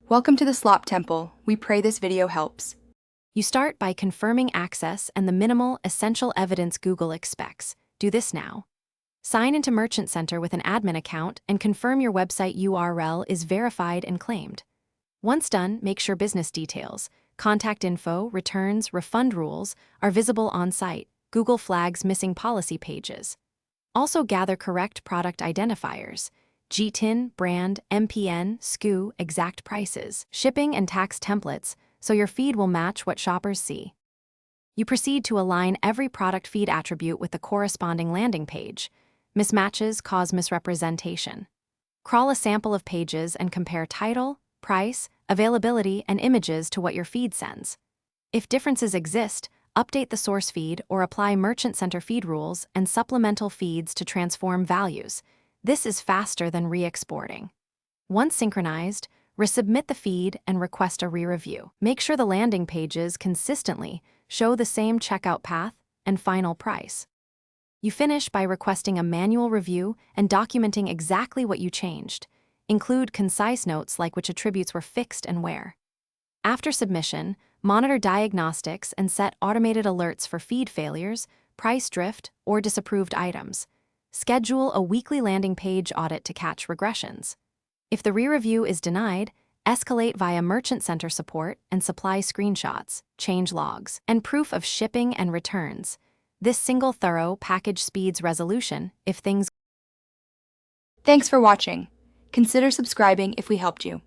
Welcome to the Slop Temple. We pray this video helps. You start by confirming access and the minimal, essential evidence Google expects. Do this now. Sign into Merchant Center with an admin account and confirm your website URL is verified and claimed. Once done, make sure business details, contact info, returns, refund rules are visible on site. Google flags missing policy pages. Also gather correct product identifiers. GTIN, brand, MPN, SKU, exact prices, shipping and tax templates, so your feed will match what shoppers see. You proceed to align every product feed attribute with the corresponding landing page. Mismatches cause misrepresentation. Crawl a sample of pages and compare title, price, availability, and images to what your feed sends. If differences exist, update the source feed or apply Merchant Center feed rules and supplemental feeds to transform values. This is faster than re-exporting. Once synchronized, resubmit the feed and request a re-review. Make sure the landing pages consistently show the same checkout path and final price. You finish by requesting a manual review and documenting exactly what you changed. Include concise notes like which attributes were fixed and where. After submission, monitor diagnostics and set automated alerts for feed failures, price drift, or disapproved items. Schedule a weekly landing page audit to catch regressions. If the re-review is denied, escalate via Merchant Center support and supply screenshots, change logs, and proof of shipping and returns. This single thorough package speeds resolution if things. Thanks for watching. Consider subscribing if we helped you.